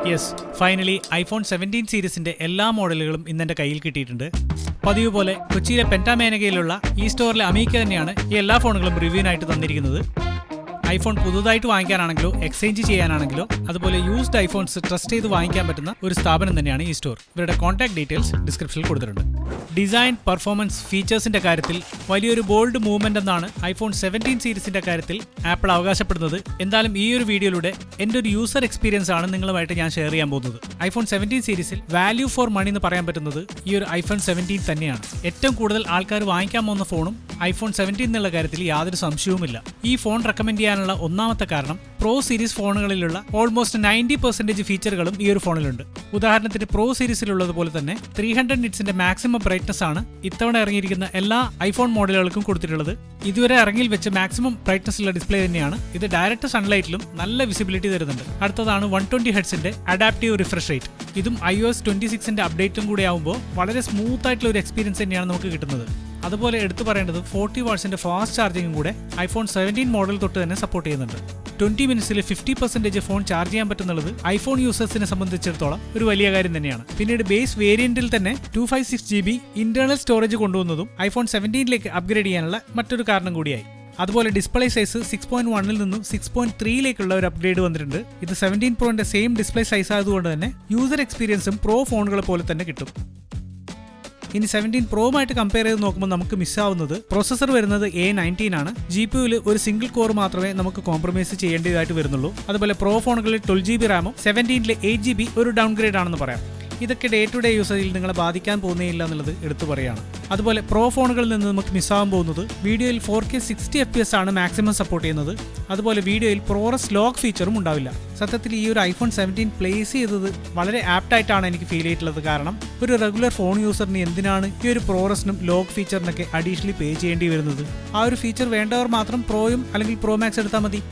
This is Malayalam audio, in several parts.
യെസ്, ഫൈനലി ഐഫോൺ 17 സീരീസിന്റെ എല്ലാ മോഡലുകളും ഇന്നെന്റെ കയ്യിൽ കിട്ടിയിട്ടുണ്ട്. പതിവ് പോലെ കൊച്ചിയിലെ പെന്റ മേനകയിലുള്ള ഈ സ്റ്റോറിലെ അമീക്ക തന്നെയാണ് ഈ എല്ലാ ഫോണുകളും റിവ്യൂവിനായിട്ട് തന്നിരിക്കുന്നത്. ഐഫോൺ പുതുതായിട്ട് വാങ്ങിക്കാനാണെങ്കിലോ എക്സ്ചേഞ്ച് ചെയ്യാനാണെങ്കിലോ അതുപോലെ യൂസ്ഡ് ഐഫോൺസ് ട്രസ്റ്റ് ചെയ്ത് വാങ്ങിക്കാൻ പറ്റുന്ന ഒരു സ്ഥാപനം തന്നെയാണ് ഈ സ്റ്റോർ. ഇവരുടെ കോൺടാക്ട് ഡീറ്റെയിൽസ് ഡിസ്ക്രിപ്ഷനിൽ കൊടുത്തിട്ടുണ്ട്. ഡിസൈൻ, പെർഫോമൻസ്, ഫീച്ചേഴ്സിന്റെ കാര്യത്തിൽ വലിയൊരു ബോൾഡ് മൂവ്മെന്റ് എന്നാണ് ഐഫോൺ 17 സീരീസിന്റെ കാര്യത്തിൽ ആപ്പിൾ അവകാശപ്പെടുന്നത്. എന്തായാലും ഈ ഒരു വീഡിയോയിലൂടെ എൻ്റെ ഒരു യൂസർ എക്സ്പീരിയൻസ് ആണ് നിങ്ങളുമായിട്ട് ഞാൻ ഷെയർ ചെയ്യാൻ പോകുന്നത്. ഐഫോൺ 17 സീരീസിൽ വാല്യൂ ഫോർ മണി എന്ന് പറയാൻ പറ്റുന്നത് ഈ ഒരു ഐഫോൺ 17 തന്നെയാണ്. ഏറ്റവും കൂടുതൽ ആൾക്കാർ വാങ്ങിക്കാൻ പോകുന്ന ഫോണും ഐഫോൺ 17 എന്നുള്ള കാര്യത്തിൽ യാതൊരു സംശയവുമില്ല. ഈ ഫോൺ റെക്കമെൻഡ് ചെയ്യാനുള്ള ഒന്നാമത്തെ കാരണം പ്രോ സീരീസ് ഫോണുകളിലുള്ള ഓൾമോസ്റ്റ് 90% ഫീച്ചറുകളും ഈ ഒരു ഫോണിലുണ്ട്. ഉദാഹരണത്തിന് പ്രോ സീരീസിലുള്ളതുപോലെ തന്നെ 300 നിറ്റ്സിന്റെ മാക്സിമം ബ്രൈറ്റ്നസ് ആണ് ഇത്തവണ ഇറങ്ങിയിരിക്കുന്ന എല്ലാ ഐഫോൺ മോഡലുകൾക്കും കൊടുത്തിട്ടുള്ളത്. ഇതുവരെ ഇറങ്ങിയിൽ വെച്ച് മാക്സിമം ബ്രൈറ്റ്നസ് ഉള്ള ഡിസ്പ്ലേ തന്നെയാണ്. ഇത് ഡയറക്റ്റ് സൺലൈറ്റിലും നല്ല വിസിബിലിറ്റി തരുന്നുണ്ട്. അടുത്തതാണ് 120 ഹെർട്സിന്റെ അഡാപ്റ്റീവ് റിഫ്രഷ് റേറ്റ്. ഇതും iOS 26ന്റെ അപ്ഡേറ്റും കൂടി ആവുമ്പോൾ വളരെ സ്മൂത്ത് ആയിട്ടുള്ള ഒരു എക്സ്പീരിയൻസ് തന്നെയാണ് നമുക്ക് കിട്ടുന്നത്. അതുപോലെ എടുത്തു പറയേണ്ടത് 40 വാട്ട്സിന്റെ ഫാസ്റ്റ് ചാർജിങ്ങും കൂടെ ഐഫോൺ 17 മോഡൽ തൊട്ട് തന്നെ സപ്പോർട്ട് ചെയ്യുന്നുണ്ട്. 20 മിനിറ്റ്സിൽ 50% ഫോൺ ചാർജ് ചെയ്യാൻ പറ്റുന്നുള്ളത് ഐഫോൺ യൂസേഴ്സിനെ സംബന്ധിച്ചിടത്തോളം ഒരു വലിയ കാര്യം തന്നെയാണ്. പിന്നീട് ബേസ് വേരിയന്റിൽ തന്നെ 256GB ഇന്റേണൽ സ്റ്റോറേജ് കൊണ്ടുവന്നതും ഐഫോൺ 17ലേക്ക് അപ്ഗ്രേഡ് ചെയ്യാനുള്ള മറ്റൊരു കാരണം കൂടിയായി. അതുപോലെ ഡിസ്പ്ലേ സൈസ് 6.1 നിന്നും 6.3 ഒരു അപ്ഗ്രേഡ് വന്നിട്ടുണ്ട്. ഇത് 17 പ്രോന്റെ സെയിം ഡിസ്പ്ലേ സൈസ് ആയതുകൊണ്ട് തന്നെ യൂസർ എക്സ്പീരിയൻസും പ്രോ ഫോണുകളെ പോലെ തന്നെ കിട്ടും. ഇനി 17 പ്രോമായിട്ട് കമ്പയർ ചെയ്ത് നോക്കുമ്പോൾ നമുക്ക് മിസ്സാവുന്നത് പ്രോസസർ വരുന്നത് A19 ആണ്. GPUവിൽ ഒരു സിംഗിൾ കോർ മാത്രമേ നമുക്ക് കോംപ്രമൈസ് ചെയ്യേണ്ടതായിട്ട് വരുന്നുള്ളൂ. അതുപോലെ പ്രോ ഫോണുകളിൽ 12GB റാമും 17ലെ 8GB ഒരു ഡൗൺഗ്രേഡ് ആണെന്ന് പറയാം. ഇതൊക്കെ ഡേ ടു ഡേ യൂസേജിൽ നിങ്ങളെ ബാധിക്കാൻ പോകുന്നേയില്ല എന്നുള്ളത് എടുത്തു പറയുകയാണ്. അതുപോലെ പ്രോ ഫോണുകളിൽ നിന്ന് നമുക്ക് മിസ്സാവാൻ പോകുന്നത് വീഡിയോയിൽ 4K 60fps ആണ് മാക്സിമം സപ്പോർട്ട് ചെയ്യുന്നത്. അതുപോലെ വീഡിയോയിൽ പ്രോറസ് ലോക്ക് ഫീച്ചറും ഉണ്ടാവില്ല. സത്യത്തിൽ ഈ ഒരു ഐഫോൺ 17 പ്ലേസ് ചെയ്തത് വളരെ ആപ്റ്റായിട്ടാണ് എനിക്ക് ഫീൽ ചെയ്തിട്ടുള്ളത്. കാരണം ഒരു റെഗുലർ ഫോൺ യൂസറിന് എന്തിനാണ് ഈ ഒരു പ്രോറസിനും ലോക്ക് ഫീച്ചറിനൊക്കെ അഡീഷണലി പേ ചെയ്യേണ്ടി വരുന്നത്? ആ ഒരു ഫീച്ചർ വേണ്ടവർ മാത്രം പ്രോയും അല്ലെങ്കിൽ പ്രോ മാക്സ് എടുത്താൽ മതി.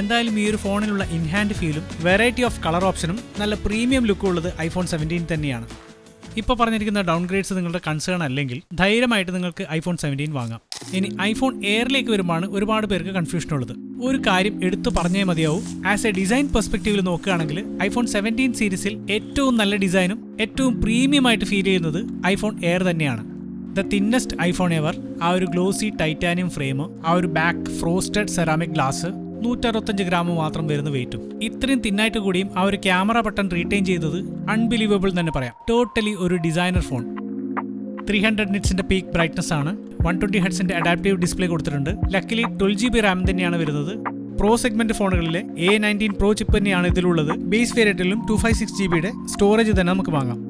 എന്തായാലും ഈ ഒരു ഫോണിലുള്ള ഇൻഹാൻഡ് ഫീലും വെറൈറ്റി ഓഫ് കളർ ഓപ്ഷനും നല്ല പ്രീമിയം ലുക്കും ഉള്ളത് ഐഫോൺ 17 തന്നെയാണ്. ഇപ്പോൾ പറഞ്ഞിരിക്കുന്ന ഡൗൺഗ്രേഡ്സ് നിങ്ങളുടെ കൺസേൺ അല്ലെങ്കിൽ ധൈര്യമായിട്ട് നിങ്ങൾക്ക് ഐഫോൺ 17 വാങ്ങാം. ഇനി ഐഫോൺ എയറിലേക്ക് വരുമ്പോൾ ഒരുപാട് പേർക്ക് കൺഫ്യൂഷൻ ഉള്ളത്. ഒരു കാര്യം എടുത്തു പറഞ്ഞേ മതിയാവും. ആസ് എ ഡിസൈൻ പെർസ്പെക്റ്റീവിൽ നോക്കുകയാണെങ്കിൽ ഐഫോൺ 17 സീരീസിൽ ഏറ്റവും നല്ല ഡിസൈനും ഏറ്റവും പ്രീമിയം ആയിട്ട് ഫീൽ ചെയ്യുന്നത് ഐഫോൺ എയർ തന്നെയാണ്. The thinnest iPhone ever. ആ ഒരു ഗ്ലോസി ടൈറ്റാനിയം ഫ്രെയിം, ആ ഒരു back frosted ceramic glass, 165 gram മാത്രം വരുന്ന വെയിറ്റും, ഇത്രയും തിന്നായിട്ട് കൂടിയും ആ ഒരു ക്യാമറ ബട്ടൺ റീറ്റെയിൻ ചെയ്തത് അൺബിലീവബിൾ തന്നെ പറയാം. ടോട്ടലി ഒരു ഡിസൈനർ ഫോൺ. 300 നിറ്റ്സിന്റെ പീക്ക് ബ്രൈറ്റ്നസ് ആണ്. 120 ഹെർട്സിന്റെ അഡാപ്റ്റീവ് ഡിസ്പ്ലേ കൊടുത്തിട്ടുണ്ട്. ലക്കിലി 12GB റാം തന്നെയാണ് വരുന്നത്. പ്രോ സെഗ്മെന്റ് ഫോണുകളിലെ A19 പ്രോ ചിപ്പ് തന്നെയാണ് ഇതിലുള്ളത്. ബേസ് വേരിയന്റിലും 256GB സ്റ്റോറേജ് തന്നെ നമുക്ക് വാങ്ങാം.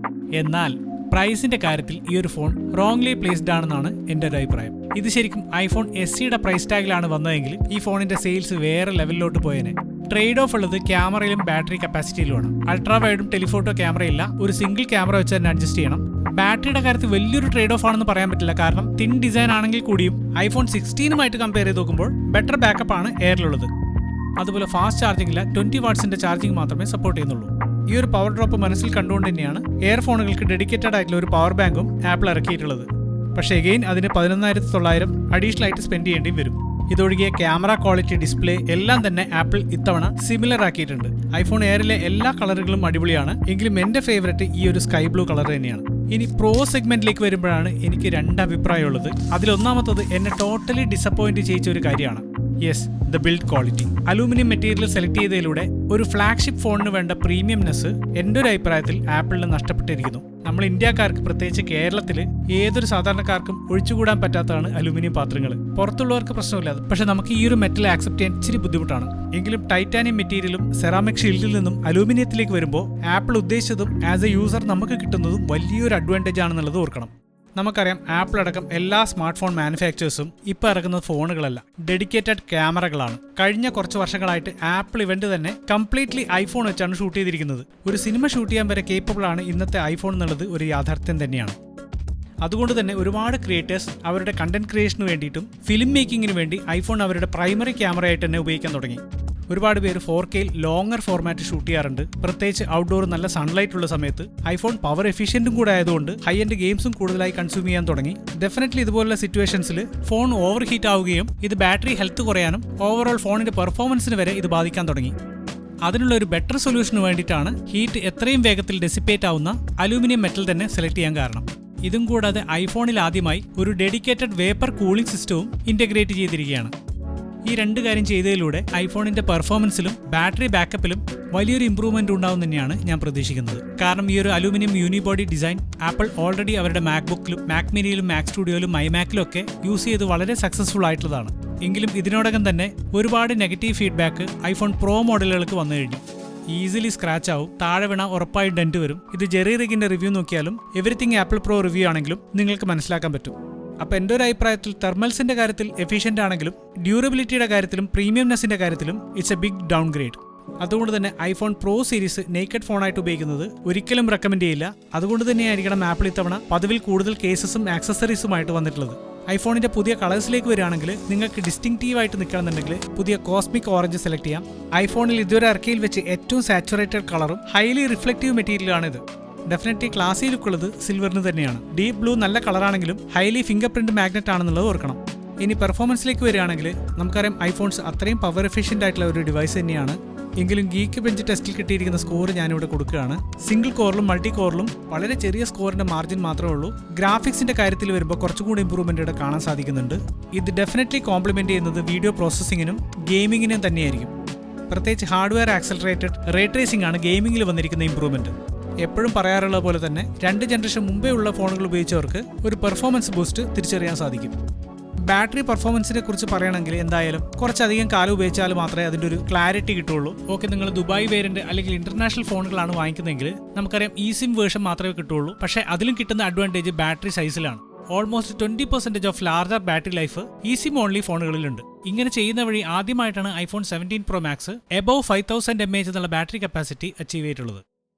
എന്നാൽ പ്രൈസിന്റെ കാര്യത്തിൽ ഈ ഒരു ഫോൺ റോങ്ലി പ്ലേസ്ഡ് ആണെന്നാണ് എൻ്റെ ഒരു അഭിപ്രായം. ഇത് ശരിക്കും ഐഫോൺ SEയുടെ പ്രൈസ് ടാഗിലാണ് വന്നതെങ്കിൽ ഈ ഫോണിന്റെ സെയിൽസ് വേറെ ലെവലിലോട്ട് പോയേനെ. ട്രേഡ് ഓഫ് ഉള്ളത് ക്യാമറയിലും ബാറ്ററി കപ്പാസിറ്റിയിലുമാണ്. അൾട്രാ വൈഡും ടെലിഫോട്ടോ ക്യാമറയില്ല. ഒരു സിംഗിൾ ക്യാമറ വെച്ച് തന്നെ അഡ്ജസ്റ്റ് ചെയ്യണം. ബാറ്ററിയുടെ കാര്യത്തിൽ വലിയൊരു ട്രേഡ് ഓഫ് ആണെന്ന് പറയാൻ പറ്റില്ല. കാരണം തിൻ ഡിസൈൻ ആണെങ്കിൽ കൂടിയും ഐഫോൺ 16 കമ്പയർ ചെയ്ത് നോക്കുമ്പോൾ ബെറ്റർ ബാക്കപ്പ് ആണ് എയറിലുള്ളത്. അതുപോലെ ഫാസ്റ്റ് ചാർജിംഗ് ഇല്ല. 20 വാട്ട്സിന്റെ ചാർജിംഗ് മാത്രമേ സപ്പോർട്ട് ചെയ്യുന്നുള്ളൂ. ഈ ഒരു പവർ ഡ്രോപ്പ് മനസ്സിൽ കണ്ടുകൊണ്ട് തന്നെയാണ് എയർ ഫോണുകൾക്ക് ഡെഡിക്കേറ്റഡ് ആയിട്ടുള്ള ഒരു പവർ ബാങ്കും ആപ്പിൾ ഇറക്കിയിട്ടുള്ളത്. പക്ഷേ എഗെയിൻ അതിന് 11,900 അഡീഷണൽ ആയിട്ട് സ്പെൻഡ് ചെയ്യേണ്ടിയും വരും. ഇതൊഴികെ ക്യാമറ ക്വാളിറ്റി, ഡിസ്പ്ലേ എല്ലാം തന്നെ ആപ്പിൾ ഇത്തവണ സിമിലർ ആക്കിയിട്ടുണ്ട്. ഐഫോൺ എയറിലെ എല്ലാ കളറുകളും അടിപൊളിയാണ്. എങ്കിലും എൻ്റെ ഫേവറേറ്റ് ഈ ഒരു സ്കൈ ബ്ലൂ കളർ തന്നെയാണ്. ഇനി പ്രോ സെഗ്മെന്റിലേക്ക് വരുമ്പോഴാണ് എനിക്ക് രണ്ട് അഭിപ്രായമുള്ളത്. അതിലൊന്നാമത്തത് എന്നെ ടോട്ടലി ഡിസപ്പോയിന്റ് ചെയ്യിച്ച ഒരു കാര്യമാണ്. Yes, the build quality. Aluminium material select ചെയ്തതിലൂടെ ഒരു ഫ്ലാഗ്ഷിപ്പ് ഫോണിന് വേണ്ട പ്രീമിയംനെസ് എൻ്റെ ഒരു അഭിപ്രായത്തിൽ ആപ്പിളിന് നഷ്ടപ്പെട്ടിരിക്കുന്നു. നമ്മൾ ഇന്ത്യക്കാർക്ക്, പ്രത്യേകിച്ച് കേരളത്തിൽ ഏതൊരു സാധാരണക്കാർക്കും ഒഴിച്ചുകൂടാൻ പറ്റാത്തതാണ് അലൂമിനിയം പാത്രങ്ങൾ. പുറത്തുള്ളവർക്ക് പ്രശ്നമില്ല, പക്ഷെ നമുക്ക് ഈ ഒരു മെറ്റൽ ആക്സെപ്റ്റ് ചെയ്യാൻ ഇച്ചിരി ബുദ്ധിമുട്ടാണ്. എങ്കിലും ടൈറ്റാനിയം മെറ്റീരിയലും സെറാമിക് ഷീൽഡിൽ നിന്നും അലൂമിനിയത്തിലേക്ക് വരുമ്പോൾ ആപ്പിൾ ഉദ്ദേശിച്ചതും ആസ് എ യൂസർ നമുക്ക് കിട്ടുന്നതും വലിയൊരു അഡ്വാൻറ്റേജ് ആണെന്നുള്ളത് ഓർക്കണം. നമുക്കറിയാം ആപ്പിൾ അടക്കം എല്ലാ സ്മാർട്ട് ഫോൺ മാനുഫാക്ചേഴ്സും ഇപ്പോൾ ഇറക്കുന്ന ഫോണുകളല്ല, ഡെഡിക്കേറ്റഡ് ക്യാമറകളാണ്. കഴിഞ്ഞ കുറച്ച് വർഷങ്ങളായിട്ട് ആപ്പിൾ ഇവന്റ് തന്നെ കംപ്ലീറ്റ്ലി ഐഫോൺ വെച്ചാണ് ഷൂട്ട് ചെയ്തിരിക്കുന്നത്. ഒരു സിനിമ ഷൂട്ട് ചെയ്യാൻ വരെ കേപ്പബിൾ ആണ് ഇന്നത്തെ ഐഫോൺ എന്നുള്ളത് ഒരു യാഥാർത്ഥ്യം തന്നെയാണ്. അതുകൊണ്ട് തന്നെ ഒരുപാട് ക്രിയേറ്റേഴ്സ് അവരുടെ കണ്ടന്റ് ക്രിയേഷന് വേണ്ടിയിട്ടും ഫിലിം മേക്കിങ്ങിന് വേണ്ടി ഐഫോൺ അവരുടെ പ്രൈമറി ക്യാമറയായിട്ട് തന്നെ ഉപയോഗിക്കാൻ തുടങ്ങി. ഒരുപാട് പേര് 4K ലോങ്ങർ ഫോർമാറ്റ് ഷൂട്ട് ചെയ്യാറുണ്ട്. പ്രത്യേകിച്ച് ഔട്ട്ഡോർ നല്ല സൺലൈറ്റ് ഉള്ള സമയത്ത് ഐഫോൺ പവർ എഫിഷ്യന്റും കൂടെ ആയതുകൊണ്ട് ഹൈ എൻഡ് ഗെയിംസും കൂടുതലായി കൺസ്യൂം ചെയ്യാൻ തുടങ്ങി. ഡെഫിനറ്റ്ലി ഇതുപോലുള്ള സിറ്റുവേഷൻസിൽ ഫോൺ ഓവർ ഹീറ്റ് ആവുകയും ഇത് ബാറ്ററി ഹെൽത്ത് കുറയാനും ഓവറോൾ ഫോണിന്റെ പെർഫോമൻസിന് വരെ ഇത് ബാധിക്കാൻ തുടങ്ങി. അതിനുള്ള ഒരു ബെറ്റർ സൊല്യൂഷന് വേണ്ടിയിട്ടാണ് ഹീറ്റ് എത്രയും വേഗത്തിൽ ഡെസിപ്പേറ്റ് ആവുന്ന അലൂമിനിയം മെറ്റൽ തന്നെ സെലക്ട് ചെയ്യാൻ കാരണം. ഇതും കൂടാതെ ഐഫോണിൽ ആദ്യമായി ഒരു ഡെഡിക്കേറ്റഡ് വേപ്പർ കൂളിംഗ് സിസ്റ്റവും ഇന്റഗ്രേറ്റ് ചെയ്തിരിക്കുകയാണ്. ഈ രണ്ട് കാര്യം ചെയ്തതിലൂടെ ഐഫോണിന്റെ പെർഫോമൻസിലും ബാറ്ററി ബാക്കപ്പിലും വലിയൊരു ഇംപ്രൂവ്മെന്റ് ഉണ്ടാവും തന്നെയാണ് ഞാൻ പ്രതീക്ഷിക്കുന്നത്. കാരണം ഈ ഒരു aluminium unibody design apple already അവരുടെ മാക്ബുക്കിലും മാക് മിനിയിലും മാക് സ്റ്റുഡിയോയിലും ഐമാക്കിലും ഒക്കെ യൂസ് ചെയ്ത് വളരെ സക്സസ്ഫുൾ ആയിട്ടുള്ളതാണ്. എങ്കിലും ഇതിനോടകം തന്നെ ഒരുപാട് നെഗറ്റീവ് ഫീഡ്ബാക്ക് ഐഫോൺ പ്രോ മോഡലുകൾക്ക് വന്നു കഴിഞ്ഞു. ഈസിലി സ്ക്രാച്ച് ആവും, താഴെ വീണ ഉറപ്പായി ഡെന്റ് വരും. ഇത് ജെറി റിഗിന്റെ റിവ്യൂ നോക്കിയാലും എവറിത്തിങ് ആപ്പിൾ പ്രോ റിവ്യൂ ആണെങ്കിലും നിങ്ങൾക്ക് മനസ്സിലാക്കാൻ പറ്റും. അപ്പോൾ എൻ്റെ ഒരു അഭിപ്രായത്തിൽ തെർമൽസിന്റെ കാര്യത്തിൽ എഫിഷ്യന്റ് ആണെങ്കിലും ഡ്യൂറബിലിറ്റിയുടെ കാര്യത്തിലും പ്രീമിയംനെസിന്റെ കാര്യത്തിലും it's a big downgrade. അതുകൊണ്ട് തന്നെ ഐഫോൺ പ്രോ സീരീസ് നേക്കഡ് ഫോണായിട്ട് ഉപയോഗിക്കുന്നത് ഒരിക്കലും റെക്കമെൻഡ് ചെയ്യില്ല. അതുകൊണ്ട് തന്നെയായിരിക്കണം ആപ്പിൾ ഇത്തവണ പതിവിൽ കൂടുതൽ കേസസും ആക്സസറീസുമായിട്ട് വന്നിട്ടുള്ളത്. ഐഫോണിന്റെ പുതിയ കളേഴ്സിലേക്ക് വരികയാണെങ്കിൽ നിങ്ങൾക്ക് ഡിസ്റ്റിങ്റ്റീവ് ആയിട്ട് നിൽക്കണമെന്നുണ്ടെങ്കിൽ പുതിയ കോസ്മിക് ഓറഞ്ച് സെലക്ട് ചെയ്യാം. ഐഫോണിൽ ഇതുവരെ ഇറക്കിയിൽ വെച്ച് ഏറ്റവും സാച്ചുറേറ്റഡ് കളറും ഹൈലി റിഫ്ലക്റ്റീവ് മെറ്റീരിയലാണിത്. ഡെഫിനറ്റ്ലി ക്ലാസി ലുക്കുള്ളത് സിൽവറിന് തന്നെയാണ്. ഡീപ് ബ്ലൂ നല്ല കളറാണെങ്കിലും ഹൈലി ഫിംഗർ പ്രിന്റ് മാഗ്നറ്റ് ആണെന്നുള്ളത് ഓർക്കണം. ഇനി പെർഫോമൻസിലേക്ക് വരികയാണെങ്കിൽ നമുക്കറിയാം ഐഫോൺസ് അത്രയും പവർ എഫിഷ്യന്റ് ആയിട്ടുള്ള ഒരു ഡിവൈസ് തന്നെയാണ്. എങ്കിലും ഗീക്ക് ബെഞ്ച് ടെസ്റ്റിൽ കിട്ടിയിരിക്കുന്ന സ്കോർ ഞാനിവിടെ കൊടുക്കുകയാണ്. സിംഗിൾ കോറിലും മൾട്ടി കോറിലും വളരെ ചെറിയ സ്കോറിന്റെ മാർജിൻ മാത്രമേ ഉള്ളൂ. ഗ്രാഫിക്സിന്റെ കാര്യത്തിൽ വരുമ്പോൾ കുറച്ചുകൂടി ഇംപ്രൂവ്മെന്റ് ഇവിടെ കാണാൻ സാധിക്കുന്നുണ്ട്. ഇത് ഡെഫിനറ്റ്ലി കോംപ്ലിമെന്റ് ചെയ്യുന്നത് വീഡിയോ പ്രോസസ്സിങ്ങിനും ഗെയിമിങ്ങിനും തന്നെയായിരിക്കും. പ്രത്യേകിച്ച് ഹാർഡ്വെയർ ആക്സലറേറ്റഡ് റേ ട്രേസിംഗ് ആണ് ഗെയിമിംഗിൽ വന്നിരിക്കുന്ന ഇംപ്രൂവ്മെന്റ്. എപ്പോഴും പറയാറുള്ള പോലെ തന്നെ 2 ജനറേഷൻ മുമ്പേ ഉള്ള ഫോണുകൾ ഉപയോഗിച്ചവർക്ക് ഒരു പെർഫോമൻസ് ബൂസ്റ്റ് തിരിച്ചറിയാൻ സാധിക്കും. ബാറ്ററി പെർഫോമൻസിനെ കുറിച്ച് പറയണമെങ്കിൽ എന്തായാലും കുറച്ചധികം കാലം ഉപയോഗിച്ചാൽ മാത്രമേ അതിൻ്റെ ഒരു ക്ലാരിറ്റി കിട്ടുള്ളൂ. ഓക്കെ, നിങ്ങൾ ദുബായ് വേരിയന്റ് അല്ലെങ്കിൽ ഇന്റർനാഷണൽ ഫോണുകളാണ് വാങ്ങിക്കുന്നതെങ്കിൽ നമുക്കറിയാം ഈ സിം വേർഷൻ മാത്രമേ കിട്ടുള്ളൂ. പക്ഷേ അതിലും കിട്ടുന്ന അഡ്വാൻറ്റേജ് ബാറ്ററി സൈസിലാണ്. Almost 20% of larger battery life ഈ സിം ഓൺലി ഫോണുകളിലുണ്ട്. ഇങ്ങനെ ചെയ്യുന്ന വഴി ആദ്യമായിട്ടാണ് iPhone 17 Pro Max above 5000 mAh എന്നുള്ള ബാറ്ററി കപ്പാസിറ്റി അച്ചീവ് ചെയ്തിട്ടുള്ളത്.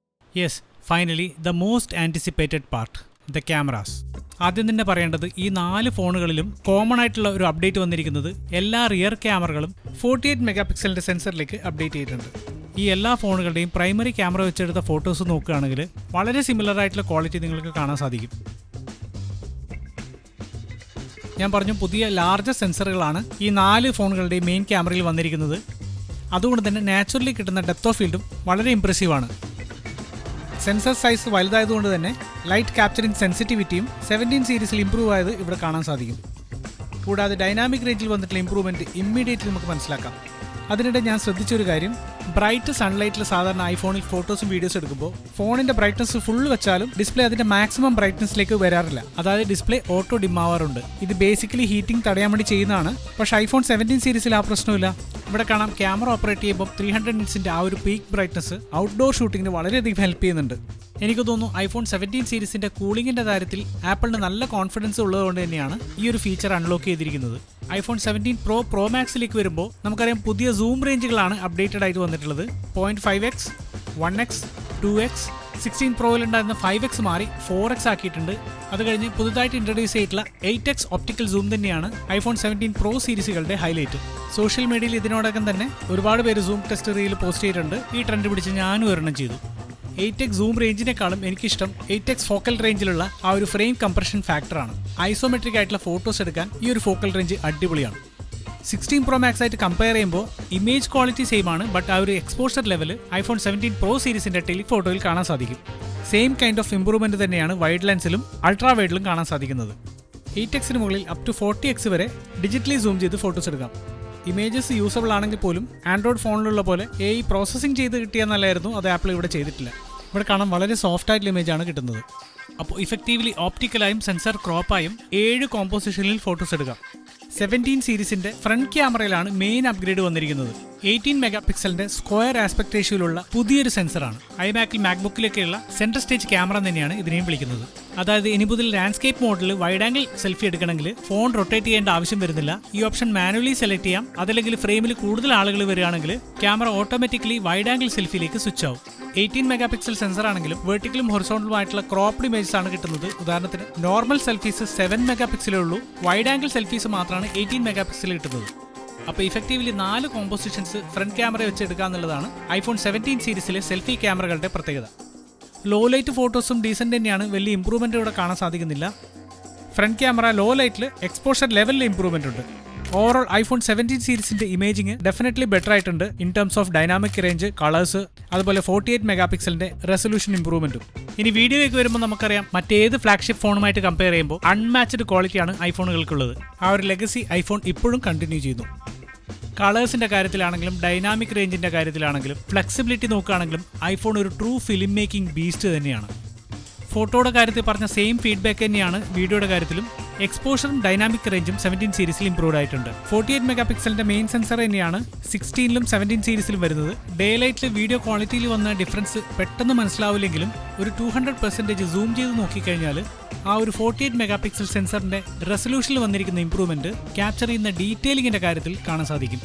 Yes, finally the most anticipated part, the cameras. ആദ്യം തന്നെ പറയേണ്ടത് ഈ 4 ഫോണുകളിലും കോമൺ ആയിട്ടുള്ള ഒരു അപ്ഡേറ്റ് വന്നിരിക്കുന്നത് എല്ലാ റിയർ ക്യാമറകളും 48 മെഗാപിക്സലിന്റെ സെൻസറിലേക്ക് അപ്ഡേറ്റ് ചെയ്തിട്ടുണ്ട്. ഈ എല്ലാ ഫോണുകളുടെയും പ്രൈമറി ക്യാമറ വെച്ചെടുത്ത ഫോട്ടോസ് നോക്കുകയാണെങ്കിൽ വളരെ സിമിലർ ആയിട്ടുള്ള ക്വാളിറ്റി നിങ്ങൾക്ക് കാണാൻ സാധിക്കും. ഞാൻ പറഞ്ഞു, പുതിയ ലാർജർ സെൻസറുകളാണ് ഈ 4 ഫോണുകളുടെയും മെയിൻ ക്യാമറയിൽ വന്നിരിക്കുന്നത്. അതുകൊണ്ട് തന്നെ നാച്ചുറലി കിട്ടുന്ന ഡെപ്ത് ഓഫ് ഫീൽഡും വളരെ ഇംപ്രസീവാണ്. സെൻസർ സൈസ് വലുതായതുകൊണ്ട് തന്നെ ലൈറ്റ് ക്യാപ്ചറിംഗ് സെൻസിറ്റിവിറ്റിയും 17 സീരീസിൽ ഇംപ്രൂവ് ആയത് ഇവിടെ കാണാൻ സാധിക്കും. കൂടാതെ ഡൈനാമിക് റേഞ്ചിൽ വന്നിട്ടുള്ള ഇംപ്രൂവ്മെന്റ് ഇമ്മീഡിയറ്റ്ലി നമുക്ക് മനസ്സിലാക്കാം. അതിനിടെ ഞാൻ ശ്രദ്ധിച്ചൊരു കാര്യം, ബ്രൈറ്റ് സൺലൈറ്റിൽ സാധാരണ ഐഫോണിൽ ഫോട്ടോസും വീഡിയോസും എടുക്കുമ്പോൾ ഫോണിന്റെ ബ്രൈറ്റ്നസ് ഫുൾ വെച്ചാലും ഡിസ്പ്ലേ അതിന്റെ മാക്സിമം ബ്രൈറ്റ്നസിലേക്ക് വരാറില്ല. അതായത് ഡിസ്പ്ലേ ഓട്ടോ ഡിം ആവാറുണ്ട്. ഇത് ബേസിക്കലി ഹീറ്റിംഗ് തടയാൻ വേണ്ടി ചെയ്യുന്നതാണ്. പക്ഷേ ഐഫോൺ 17 സീരീസിൽ ആ പ്രശ്നമില്ല. ഇവിടെ കാണാം, ക്യാമറ ഓപ്പറേറ്റ് ചെയ്യുമ്പോൾ 300 nitsന്റെ ആ ഒരു പീക്ക് ബ്രൈറ്റ്നസ് ഔട്ട്ഡോർ ഷൂട്ടിങ്ങിന് വളരെയധികം ഹെൽപ്പ് ചെയ്യുന്നുണ്ട്. എനിക്ക് തോന്നുന്നു ഐഫോൺ 17 സീരീസിന്റെ കൂളിംഗിന്റെ കാര്യത്തിൽ ആപ്പിളിന് നല്ല കോൺഫിഡൻസ് ഉള്ളതുകൊണ്ട് തന്നെയാണ് ഈ ഒരു ഫീച്ചർ അൺലോക്ക് ചെയ്തിരിക്കുന്നത്. ഐഫോൺ 17 Pro Maxലേക്ക് വരുമ്പോൾ നമുക്കറിയാം പുതിയ സൂം റേഞ്ചുകളാണ് അപ്ഡേറ്റഡ് ആയിട്ട് വന്നിട്ടുള്ളത്. 0.5x, 1x, 2x, 16 പ്രോയിലുണ്ടായിരുന്ന 5x മാറി 4x ആക്കിയിട്ടുണ്ട്. അത് കഴിഞ്ഞ് പുതുതായിട്ട് ഇൻട്രൊഡ്യൂസ് ചെയ്തിട്ടുള്ള 8x ഒപ്റ്റിക്കൽ സൂം തന്നെയാണ് ഐഫോൺ 17 Pro സീരീസുകളുടെ ഹൈലൈറ്റ്. സോഷ്യൽ മീഡിയയിൽ ഇതിനോടകം തന്നെ ഒരുപാട് പേര് സൂം ടെസ്റ്റ് റീൽ പോസ്റ്റ് ചെയ്തിട്ടുണ്ട്. ഈ ട്രെൻഡ് പിടിച്ച് ഞാനും ഒരെണ്ണം ചെയ്തു. 8x സൂം റേഞ്ചിനേക്കാളും എനിക്കിഷ്ടം 8x ഫോക്കൽ റേഞ്ചിലുള്ള ആ ഒരു ഫ്രെയിം കംപ്രഷൻ ഫാക്ടറാണ്. ഐസോമെട്രിക് ആയിട്ടുള്ള ഫോട്ടോസ് എടുക്കാൻ ഈ ഒരു ഫോക്കൽ റേഞ്ച് അടിപൊളിയാണ്. 16 Pro Max ആയിട്ട് കമ്പയർ ചെയ്യുമ്പോൾ ഇമേജ് ക്വാളിറ്റി സെയിം ആണ്. ബട്ട് ആ ഒരു എക്സ്പോഷർ ലെവൽ ഐഫോൺ 17 Pro സീരീസിന്റെ ടെലിഫോട്ടോയിൽ കാണാൻ സാധിക്കും. സെയിം കൈൻഡ് ഓഫ് ഇംപ്രൂവ്മെന്റ് തന്നെയാണ് വൈഡ് ലെൻസിലും അൾട്രാ വൈഡിലും കാണാൻ സാധിക്കുന്നത്. 8xന് മുകളിൽ അപ് ടു 40x വരെ ഡിജിറ്റലി സൂം ചെയ്ത് ഫോട്ടോസ് എടുക്കാം. ഇമേജസ് യൂസബിൾ ആണെങ്കിൽ പോലും ആൻഡ്രോയിഡ് ഫോണിലുള്ള പോലെ AI പ്രോസസ്സിംഗ് ചെയ്ത് കിട്ടിയാൽ നല്ലായിരുന്നു. അത് ആപ്പിൾ ഇവിടെ ചെയ്തിട്ടില്ല. ഇവിടെ കാണാൻ വളരെ സോഫ്റ്റ് ആയിട്ടുള്ള ഇമേജാണ് കിട്ടുന്നത്. അപ്പോൾ ഇഫക്റ്റീവ്ലി ഓപ്റ്റിക്കലായും സെൻസർ ക്രോപ്പായും 7 കോമ്പോസിഷനിൽ ഫോട്ടോസ് എടുക്കാം. 17 സീരീസിന്റെ ഫ്രണ്ട് ക്യാമറയിലാണ് മെയിൻ അപ്ഗ്രേഡ് വന്നിരിക്കുന്നത്. 18 മെഗാപിക്സലിന്റെ സ്ക്വയർ ആസ്പെക്ട് റേഷ്യോയിലുള്ള പുതിയൊരു സെൻസറാണ്. ഐമാക്കിൽ മാക്ബുക്കിലൊക്കെയുള്ള സെൻട്രൽ സ്റ്റേജ് ക്യാമറ തന്നെയാണ് ഇതിനെയും വിളിക്കുന്നത്. അതായത് ഇനി മുതൽ ലാൻഡ്സ്കേപ്പ് മോഡിൽ വൈഡ് ആംഗിൾ സെൽഫി എടുക്കണമെങ്കിൽ ഫോൺ റൊട്ടേറ്റ് ചെയ്യേണ്ട ആവശ്യം വരുന്നില്ല. ഈ ഓപ്ഷൻ മാനുവലി സെലക്ട് ചെയ്യാം. അതല്ലെങ്കിൽ ഫ്രെയിമിൽ കൂടുതൽ ആളുകൾ വരികയാണെങ്കിൽ ക്യാമറ ഓട്ടോമാറ്റിക്കലി വൈഡ് ആംഗിൾ സെൽഫിയിലേക്ക് സ്വിച്ച് ആവും. 18 മെഗാപിക്സൽ സെൻസർ ആണെങ്കിലും വെർട്ടിക്കലും ഹൊറിസോണ്ടലുമായിട്ടുള്ള ക്രോപ്ഡ് ഇമേജസ് ആണ് കിട്ടുന്നത്. ഉദാഹരണത്തിന് നോർമൽ സെൽഫീസ് 7 മെഗാപിക്സലേ ഉള്ളൂ. വൈഡ് ആംഗിൾ സെൽഫീസ് മാത്രമാണ് 18 മെഗാപിക്സൽ കിട്ടുന്നത്. അപ്പോൾ ഇഫക്റ്റീവ്ലി 4 കോമ്പോസിഷൻസ് ഫ്രണ്ട് ക്യാമറ വെച്ച് എടുക്കാന്നുള്ളതാണ് ഐഫോൺ 17 സീരീസിലെ സെൽഫി ക്യാമറകളുടെ പ്രത്യേകത. ലോ ലൈറ്റ് ഫോട്ടോസും ഡീസൻ്റ് തന്നെയാണ്, വലിയ ഇമ്പ്രൂവ്മെൻ്റ് ഇവിടെ കാണാൻ സാധിക്കുന്നില്ല. ഫ്രണ്ട് ക്യാമറ ലോ ലൈറ്റിൽ എക്സ്പോഷർ ലെവലിൽ ഇമ്പ്രൂവ്മെൻ്റ് ഉണ്ട്. ഓവറോൾ ഐഫോൺ 17 സീരീസിന്റെ ഇമേജിങ് ഡെഫിനറ്റ്ലി ബെറ്റർ ആയിട്ടുണ്ട് in terms of dynamic range, colours, അതുപോലെ 48 മെഗാ പിക്സലിന്റെ റെസൊല്യൂഷൻ ഇമ്പ്രൂവ്മെന്റും. ഇനി വീഡിയോയിലേക്ക് വരുമ്പോൾ നമുക്കറിയാം, മറ്റേത് ഫ്ലാഗ്ഷിപ്പ് ഫോണുമായിട്ട് കമ്പയർ ചെയ്യുമ്പോൾ അൺമാച്ച്ഡ് ക്വാളിറ്റിയാണ് ഐഫോണുകൾക്കുള്ളത്. ആ ഒരു ലെഗസി ഐഫോൺ ഇപ്പോഴും കണ്ടിന്യൂ ചെയ്യുന്നു. കളേഴ്സിന്റെ കാര്യത്തിലാണെങ്കിലും ഡൈനാമിക് റേഞ്ചിന്റെ കാര്യത്തിലാണെങ്കിലും ഫ്ലെക്സിബിലിറ്റി നോക്കുകയാണെങ്കിലും ഐഫോൺ ഒരു ട്രൂ ഫിലിം മേക്കിംഗ് ബീസ്റ്റ് തന്നെയാണ്. ഫോട്ടോയുടെ കാര്യത്തിൽ പറഞ്ഞ സെയിം ഫീഡ്ബാക്ക് തന്നെയാണ് വീഡിയോയുടെ കാര്യത്തിലും. എക്സ്പോഷറും ഡൈനാമിക് റേഞ്ചും 17 സീരീസിൽ ഇംപ്രൂവ്ഡ് ആയിട്ടുണ്ട്. 48 മെഗാ പിക്സലിന്റെ മെയിൻ സെൻസർ തന്നെയാണ് 16ലും 17 സീരീസിലും വരുന്നത്. ഡേ ലൈറ്റിൽ വീഡിയോ ക്വാളിറ്റിയിൽ വന്ന ഡിഫറൻസ് പെട്ടെന്ന് മനസ്സിലാവില്ലെങ്കിലും ഒരു 200% സൂം ചെയ്ത് നോക്കിക്കഴിഞ്ഞാൽ ആ ഒരു 48 മെഗാ പിക്സൽ സെൻസറിന്റെ റെസൊല്യൂഷനിൽ വന്നിരിക്കുന്ന ഇംപ്രൂവ്മെന്റ് ക്യാപ്ചർ ചെയ്യുന്ന ഡീറ്റെയിലിംഗിന്റെ കാര്യത്തിൽ കാണാൻ സാധിക്കും.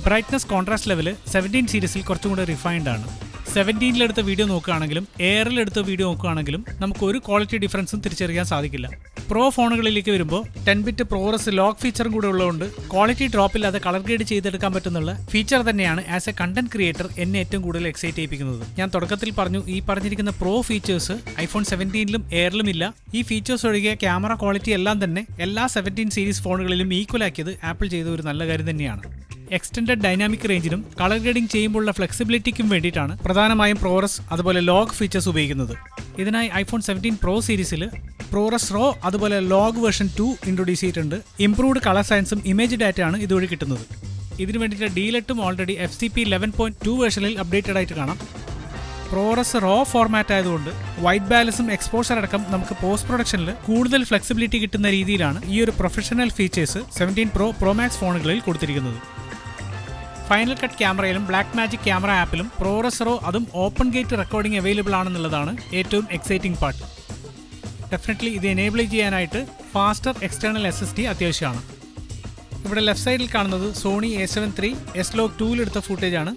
ബ്രൈറ്റ്നസ് കോൺട്രാസ്റ്റ് ലെവല് 17 സീരീസിൽ കുറച്ചും കൂടെ റിഫൈൻഡ് ആണ്. 17-ലെടുത്ത വീഡിയോ നോക്കുകയാണെങ്കിലും എയറിലെടുത്ത വീഡിയോ നോക്കുകയാണെങ്കിലും നമുക്ക് ഒരു ക്വാളിറ്റി ഡിഫറൻസും തിരിച്ചറിയാൻ സാധിക്കില്ല. പ്രോ ഫോണുകളിലേക്ക് വരുമ്പോൾ 10-bit പ്രോഗ്രസ് ലോക്ക് ഫീച്ചറും കൂടെ ഉള്ളതുകൊണ്ട് ക്വാളിറ്റി ഡ്രോപ്പ് ഇല്ലാതെ കളർ ഗ്രേഡ് ചെയ്തെടുക്കാൻ പറ്റുന്നുള്ള ഫീച്ചർ തന്നെയാണ് ആസ് എ കണ്ടന്റ് ക്രിയേറ്റർ എന്നെ ഏറ്റവും കൂടുതൽ എക്സൈറ്റ് ചെയ്യിപ്പിക്കുന്നത്. ഞാൻ തുടക്കത്തിൽ പറഞ്ഞു, ഈ പറഞ്ഞിരിക്കുന്ന പ്രോ ഫീച്ചേഴ്സ് ഐഫോൺ 17-ലും എയറിലും ഇല്ല. ഈ ഫീച്ചേഴ്സ് ഒഴികെ ക്യാമറ ക്വാളിറ്റി എല്ലാം തന്നെ എല്ലാ 17 സീരീസ് ഫോണുകളിലും ഈക്വൽ ആക്കിയത് ആപ്പിൾ ചെയ്ത ഒരു നല്ല കാര്യം തന്നെയാണ്. എക്സ്റ്റൻഡഡ് ഡൈനാമിക് റേഞ്ചിനും കളർ ഗ്രേഡിംഗ് ചെയ്യുമ്പോഴുള്ള ഫ്ലെക്സിബിലിറ്റിക്കും വേണ്ടിയിട്ടാണ് പ്രധാനമായും പ്രോറസ് അതുപോലെ ലോഗ് ഫീച്ചേഴ്സ് ഉപയോഗിക്കുന്നത്. ഇതിനായി ഐഫോൺ 17 പ്രോ സീരീസിൽ പ്രോറസ് റോ അതുപോലെ ലോഗ് വേർഷൻ 2 ഇൻട്രൊഡ്യൂസ് ചെയ്തിട്ടുണ്ട്. ഇംപ്രൂവ്ഡ് കളർ സയൻസും ഇമേജ് ഡാറ്റയാണ് ഇതുവഴി കിട്ടുന്നത്. ഇതിനു വേണ്ടിയിട്ട് ഡീലറ്റും ഓൾറെഡി FCP 11.2 വേർഷനിൽ അപ്ഡേറ്റഡ് ആയിട്ട് കാണാം. പ്രോറസ് റോ ഫോർമാറ്റ് ആയതുകൊണ്ട് വൈറ്റ് ബാലൻസും എക്സ്പോഷർ അടക്കം നമുക്ക് പോസ്റ്റ് പ്രൊഡക്ഷനിൽ കൂടുതൽ ഫ്ലെക്സിബിലിറ്റി കിട്ടുന്ന രീതിയിലാണ് ഈ ഒരു professional features 17 Pro Pro Max ഫോണുകളിൽ കൊടുത്തിരിക്കുന്നത്. ഫൈനൽ കട്ട് ക്യാമറയിലും ബ്ലാക്ക് മാജിക് ക്യാമറ ആപ്പിലും പ്രോറസ് റോ അതും ഓപ്പൺ ഗേറ്റ് റെക്കോർഡിംഗ് അവൈലബിൾ ആണെന്നുള്ളതാണ് ഏറ്റവും എക്സൈറ്റിംഗ് പാർട്ട്. ഡെഫിനറ്റ്ലി ഇത് എനേബിൾ ചെയ്യാനായിട്ട് ഫാസ്റ്റർ എക്സ്റ്റേണൽ SSD അത്യാവശ്യമാണ്. ഇവിടെ ലെഫ്റ്റ് സൈഡിൽ കാണുന്നത് സോണി A7 III S-Log 2-ലെടുത്ത ഫുട്ടേജാണ്.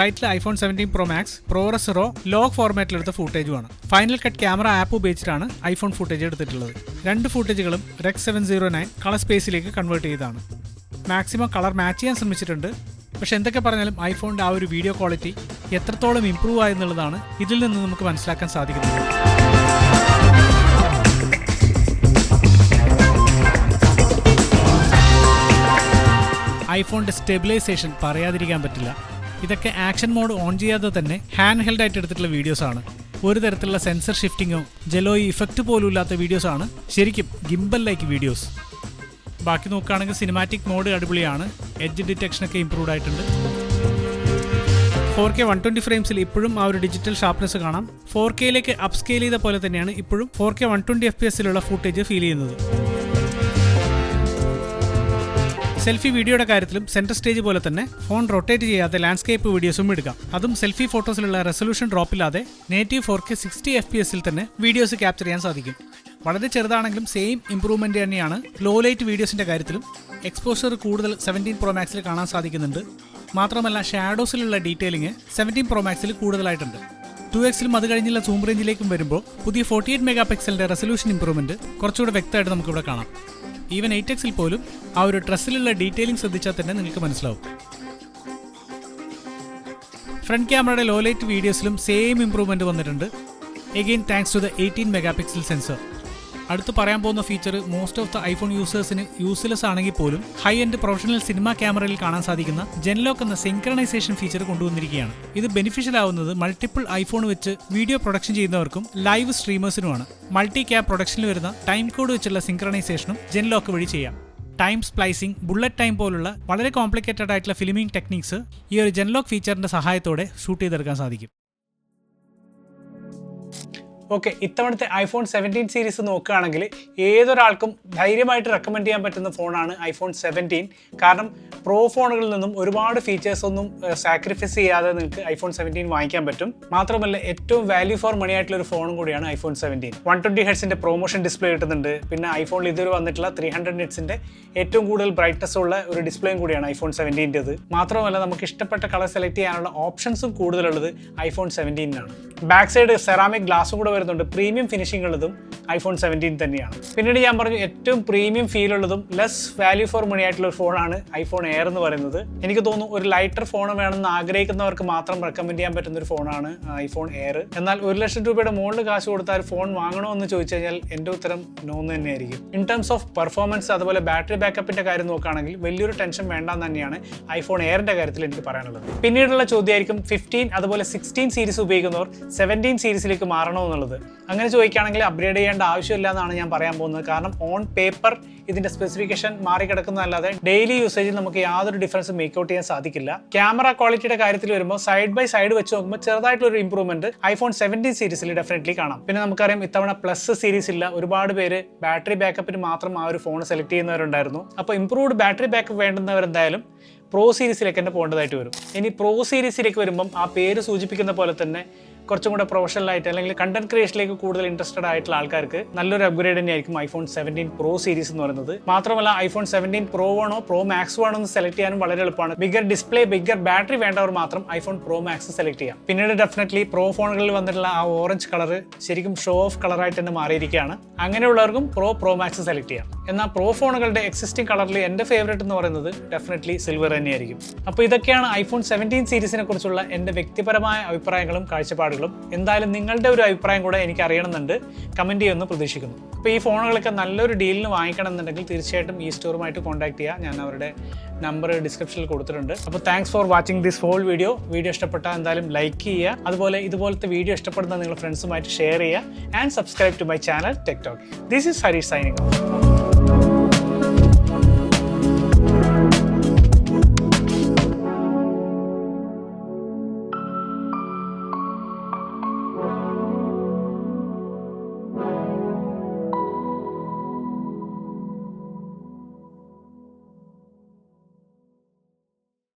റൈറ്റിൽ ഐഫോൺ 17 പ്രോ മാക്സ് പ്രോറസ് റോ ലോഗ് ഫോർമാറ്റിലെടുത്ത ഫുട്ടേജുമാണ്. ഫൈനൽ കട്ട് ക്യാമറ ആപ്പ് ഉപയോഗിച്ചിട്ടാണ് ഐഫോൺ ഫുട്ടേജ് എടുത്തിട്ടുള്ളത്. രണ്ട് ഫുട്ടേജുകളും Rec 709 കളർ സ്പേസിലേക്ക് കൺവേർട്ട് ചെയ്തതാണ്. മാക്സിമം കളർ മാച്ച് ചെയ്യാൻ ശ്രമിച്ചിട്ടുണ്ട്. പക്ഷെ എന്തൊക്കെ പറഞ്ഞാലും ഐഫോണിൻ്റെ ആ ഒരു വീഡിയോ ക്വാളിറ്റി എത്രത്തോളം ഇംപ്രൂവ് ആയെന്നുള്ളതാണ് ഇതിൽ നിന്ന് നമുക്ക് മനസ്സിലാക്കാൻ സാധിക്കുന്നത്. ഐഫോണിൻ്റെ സ്റ്റെബിലൈസേഷൻ പറയാതിരിക്കാൻ പറ്റില്ല. ഇതൊക്കെ ആക്ഷൻ മോഡ് ഓൺ ചെയ്യാതെ തന്നെ ഹാൻഡ് ഹെൽഡ് ആയിട്ട് എടുത്തിട്ടുള്ള വീഡിയോസാണ്. ഒരു തരത്തിലുള്ള സെൻസർ ഷിഫ്റ്റിങ്ങോ ജെലോയി ഇഫക്റ്റ് പോലും ഇല്ലാത്ത വീഡിയോസാണ് ശരിക്കും ഗിംബൽ ലൈക്ക് വീഡിയോസ്. ബാക്കി നോക്കുകയാണെങ്കിൽ സിനിമാറ്റിക് മോഡ് അടിപൊളിയാണ്. എഡ്ജ് ഡിറ്റക്ഷനൊക്കെ ഇംപ്രൂവ്ഡ് ആയിട്ടുണ്ട്. 4K 120 ഫ്രെയിംസിൽ ഇപ്പോഴും ആ ഒരു ഡിജിറ്റൽ ഷാർപ്നെസ് കാണാം. 4Kയിലേക്ക് അപ്സ്കെയിൽ ചെയ്ത പോലെ തന്നെയാണ് ഇപ്പോഴും 4K 120 FPS-ലുള്ള ഫുട്ടേജ് ഫീൽ ചെയ്യുന്നത്. സെൽഫി വീഡിയോയുടെ കാര്യത്തിലും സെൻറ്റർ സ്റ്റേജ് പോലെ തന്നെ ഫോൺ റൊട്ടേറ്റ് ചെയ്യാതെ ലാൻഡ്സ്കേപ്പ് വീഡിയോസും എടുക്കാം. അതും സെൽഫി ഫോട്ടോസിലുള്ള റെസൊല്യൂഷൻ ഡ്രോപ്പില്ലാതെ നേറ്റീവ് 4K 60 FPS-ൽ തന്നെ വീഡിയോസ് ക്യാപ്ചർ ചെയ്യാൻ സാധിക്കും. വളരെ ചെറുതാണെങ്കിലും സെയിം ഇംപ്രൂവ്മെൻറ്റ് തന്നെയാണ് ലോ ലൈറ്റ് വീഡിയോസിൻ്റെ കാര്യത്തിലും. എക്സ്പോഷർ കൂടുതൽ 17 പ്രോ മാക്സിൽ കാണാൻ സാധിക്കുന്നുണ്ട്. മാത്രമല്ല ഷാഡോസിലുള്ള ഡീറ്റെയിലിംഗ് 17 പ്രോ മാക്സിൽ കൂടുതലായിട്ടുണ്ട്. 2x-ലും അത് കഴിഞ്ഞുള്ള സൂം റേഞ്ചിലേക്കും വരുമ്പോൾ പുതിയ 48 മെഗാ പിക്സലിൻ്റെ റെസൊല്യൂഷൻ ഇംപ്രൂവ്മെൻറ്റ് കുറച്ചുകൂടെ വ്യക്തമായിട്ട് നമുക്കിവിടെ കാണാം. ഈവൻ 8x-ൽ പോലും ആ ഒരു ഡ്രസ്സിലുള്ള ഡീറ്റെയിലിംഗ് ശ്രദ്ധിച്ചാൽ തന്നെ നിങ്ങൾക്ക് മനസ്സിലാവും. ഫ്രണ്ട് ക്യാമറയുടെ ലോ ലൈറ്റ് വീഡിയോസിലും സെയിം ഇംപ്രൂവ്മെൻറ്റ് വന്നിട്ടുണ്ട്. Again thanks to the 18 megapixel sensor. അടുത്ത് പറയാൻ പോകുന്ന feature most of the iPhone യൂസേഴ്സിന് യൂസ്ലെസ് ആണെങ്കിൽ പോലും ഹൈ എൻഡ് പ്രൊഫഷണൽ സിനിമ ക്യാമറയിൽ കാണാൻ സാധിക്കുന്ന ജെൻലോക്ക് എന്ന സിങ്ക്രണൈസേഷൻ ഫീച്ചർ കൊണ്ടുവന്നിരിക്കുകയാണ്. ഇത് ബെനിഫിഷ്യൽ ആവുന്നത് മൾട്ടിപ്പിൾ ഐഫോൺ വെച്ച് വീഡിയോ പ്രൊഡക്ഷൻ ചെയ്യുന്നവർക്കും ലൈവ് സ്ട്രീമേഴ്സിനുമാണ്. മൾട്ടി ക്യാം പ്രൊഡക്ഷനിൽ വരുന്ന ടൈം കോഡ് വെച്ചുള്ള സിങ്ക്രണൈസേഷനും ജെൻലോക്ക് വഴി ചെയ്യാം. ടൈം സ്പ്ലൈസിംഗ്, ബുള്ളറ്റ് ടൈം പോലുള്ള വളരെ കോംപ്ലിക്കേറ്റഡ് ആയിട്ടുള്ള ഫിലിമിംഗ് ടെക്നിക്സ് ഈ ഒരു ജെൻലോക്ക് ഫീച്ചറിന്റെ സഹായത്തോടെ ഷൂട്ട് ചെയ്തെടുക്കാൻ സാധിക്കും. ഓക്കെ, ഇത്തവണത്തെ ഐഫോൺ 17 സീരീസ് നോക്കുകയാണെങ്കിൽ ഏതൊരാൾക്കും ധൈര്യമായിട്ട് റെക്കമെൻഡ് ചെയ്യാൻ പറ്റുന്ന ഫോണാണ് ഐഫോൺ 17. കാരണം പ്രോ ഫോണുകളിൽ നിന്നും ഒരുപാട് ഫീച്ചേഴ്സ് ഒന്നും സാക്രിഫൈസ് ചെയ്യാതെ നിങ്ങൾക്ക് ഐഫോൺ 17 വാങ്ങിക്കാൻ പറ്റും. മാത്രമല്ല ഏറ്റവും വാല്യൂ ഫോർ മണി ആയിട്ടുള്ള ഒരു ഫോണും കൂടിയാണ് ഐഫോൺ 17. 120 ഹെർട്സിന്റെ പ്രൊമോഷൻ ഡിസ്പ്ലേ കിട്ടുന്നുണ്ട്. പിന്നെ ഐഫോണിൽ ഇതുവരെ വന്നിട്ടുള്ള 300 നിറ്റ്സിന്റെ ഏറ്റവും കൂടുതൽ ബ്രൈറ്റ്നസ് ഉള്ള ഒരു ഡിസ്പ്ലേയും കൂടിയാണ് ഐഫോൺ 17-ത്. മാത്രമല്ല നമുക്ക് ഇഷ്ടപ്പെട്ട കളർ സെലക്ട് ചെയ്യാനുള്ള ഓപ്ഷൻസും കൂടുതലുള്ളത് ഐഫോൺ 17-നാണ്. ബാക്ക് സൈഡ് സെറാമിക് ഗ്ലാസും കൂടെ വരുന്നുണ്ട് പ്രീമിയം ഫിനിഷിംഗ് ഉള്ളതും ഐഫോൺ 17 തന്നെയാണ്. പിന്നീട് ഞാൻ പറഞ്ഞു ഏറ്റവും പ്രീമിയം ഫീൽ ഉള്ളതും ലെസ് വാല്യൂ ഫോർ മണി ആയിട്ടുള്ള ഒരു ഫോണാണ് ഐഫോൺ എയർ എന്ന് പറയുന്നത്. എനിക്ക് തോന്നുന്നു ഒരു ലൈറ്റർ ഫോൺ വേണമെന്ന് ആഗ്രഹിക്കുന്നവർക്ക് മാത്രം റെക്കമെൻഡ് ചെയ്യാൻ പറ്റുന്ന ഒരു ഫോണാണ് ഐഫോൺ എയർ. എന്നാൽ 1 ലക്ഷം രൂപയുടെ മുകളിൽ കാശ് കൊടുത്താൽ ഫോൺ വാങ്ങണോ എന്ന് ചോദിച്ചു കഴിഞ്ഞാൽ എൻ്റെ ഉത്തരം നോ തന്നെയായിരിക്കും. ഇൻ ടേംസ് ഓഫ് പെർഫോമൻസ് അതുപോലെ ബാറ്ററി ബാക്കപ്പിന്റെ കാര്യം നോക്കുകയാണെങ്കിൽ വലിയൊരു ടെൻഷൻ വേണ്ടെന്ന് തന്നെയാണ് ഐഫോൺ എയറിന്റെ കാര്യത്തിൽ എനിക്ക് പറയാനുള്ളത്. പിന്നീടുള്ള ചോദ്യമായിരിക്കും 15 അതുപോലെ 16 സീരീസ് ഉപയോഗിക്കുന്നവർ 17 സീരീസിലേക്ക് മാറണോ എന്നുള്ളത്. അങ്ങനെ ചോദിക്കുകയാണെങ്കിൽ അപ്ഗ്രേഡ് ചെയ്യേണ്ട ആവശ്യമില്ല എന്നാണ് ഞാൻ പറയാൻ പോകുന്നത്. കാരണം ഓൺ പേപ്പർ ഇതിന്റെ സ്പെസിഫിക്കേഷൻ മാറിക്കിടക്കുന്നതല്ലാതെ ഡെയിലി യൂസേജിൽ നമുക്ക് യാതൊരു ഡിഫറൻസ് മേക്ക് ഔട്ട് ചെയ്യാൻ സാധിക്കില്ല. ക്യാമറ ക്വാളിറ്റിയുടെ കാര്യത്തിൽ വരുമ്പോൾ സൈഡ് ബൈ സൈഡ് വെച്ച് നോക്കുമ്പോൾ ചെറുതായിട്ടുള്ള ഇംപ്രൂവ്മെന്റ് ഐഫോൺ 17 സീരീസിൽ ഡെഫിനറ്റ്ലി കാണാം. പിന്നെ നമുക്കറിയാം ഇത്തവണ പ്ലസ് സീരീസ് ഇല്ല. ഒരുപാട് പേര് ബാറ്ററി ബാക്കപ്പിന് മാത്രം ആ ഒരു ഫോൺ സെലക്ട് ചെയ്യുന്നവരുണ്ടായിരുന്നു. അപ്പോൾ ഇംപ്രൂവ്ഡ് ബാറ്ററി ബാക്കപ്പ് വേണ്ടുന്നവരെന്തായാലും പ്രോ സീരീസിലേക്ക് തന്നെ പോകേണ്ടതായിട്ട് വരും. ഇനി പ്രോ സീരീസിലേക്ക് വരുമ്പം ആ പേര് സൂചിപ്പിക്കുന്ന പോലെ തന്നെ കുറച്ചും കൂടെ പ്രൊഫഷണൽ ആയിട്ട് അല്ലെങ്കിൽ കണ്ടന്റ് ക്രിയേഷനിലേക്ക് കൂടുതൽ ഇൻട്രസ്റ്റഡ് ആയിട്ടുള്ള ആൾക്കാർക്ക് നല്ലൊരു അപ്ഗ്രേഡ് തന്നെയായിരിക്കും ഐഫോൺ 17 പ്രോ സീരീസ് എന്ന് പറയുന്നത്. മാത്രമല്ല ഐഫോൺ 17 പ്രോ ആണോ പ്രോ മാക്സ് ആണോ എന്ന് സെലക്ട് ചെയ്യാനും വളരെ എളുപ്പമാണ്. ബിഗർ ഡിസ്പ്ലേ ബിഗർ ബാറ്ററി വേണ്ടവർ മാത്രം ഐഫോൺ പ്രോ മാക്സ് സെലക്ട് ചെയ്യാം. പിന്നീട് ഡെഫിനറ്റ്ലി പ്രോ ഫോണുകളിൽ വന്നിട്ടുള്ള ആ ഓറഞ്ച് കളർ ശരിക്കും ഷോ ഓഫ് കളറായിട്ട് തന്നെ മാറിയിരിക്കുകയാണ്. അങ്ങനെയുള്ളവർക്കും പ്രോ മാക്സ് സെലക്ട് ചെയ്യാം. എന്നാൽ പ്രോ ഫോണുകളുടെ എക്സിസ്റ്റിംഗ് കളറിൽ എൻ്റെ ഫേവറേറ്റ് എന്ന് പറയുന്നത് ഡെഫിനറ്റ്ലി സിൽവർ തന്നെയായിരിക്കും. അപ്പോൾ ഇതൊക്കെയാണ് ഐഫോൺ 17 സീരീസിനെ കുറിച്ചുള്ള എൻ്റെ വ്യക്തിപരമായ അഭിപ്രായങ്ങളും കാഴ്ചപ്പാടുകളും. എന്തായാലും നിങ്ങളുടെ ഒരു അഭിപ്രായം കൂടെ എനിക്ക് അറിയണമെന്നുണ്ട്. കമൻറ്റ് ചെയ്യുമെന്ന് പ്രതീക്ഷിക്കുന്നു. അപ്പോൾ ഈ ഫോണുകളൊക്കെ നല്ലൊരു ഡീലിന് വാങ്ങിക്കണമെന്നുണ്ടെങ്കിൽ തീർച്ചയായിട്ടും ഈ സ്റ്റോറുമായിട്ട് കോൺടാക്ട് ചെയ്യുക. ഞാൻ അവരുടെ നമ്പർ ഡിസ്ക്രിപ്ഷനിൽ കൊടുത്തിട്ടുണ്ട്. അപ്പോൾ thanks for watching this whole video. Video ഇഷ്ടപ്പെട്ടാൽ എന്തായാലും ലൈക്ക് ചെയ്യുക. അതുപോലെ ഇതുപോലത്തെ വീഡിയോ ഇഷ്ടപ്പെടുന്ന നിങ്ങളുടെ ഫ്രണ്ട്സുമായിട്ട് ഷെയർ ചെയ്യുക. And subscribe to my channel Tech Talk. This is Harish signing of.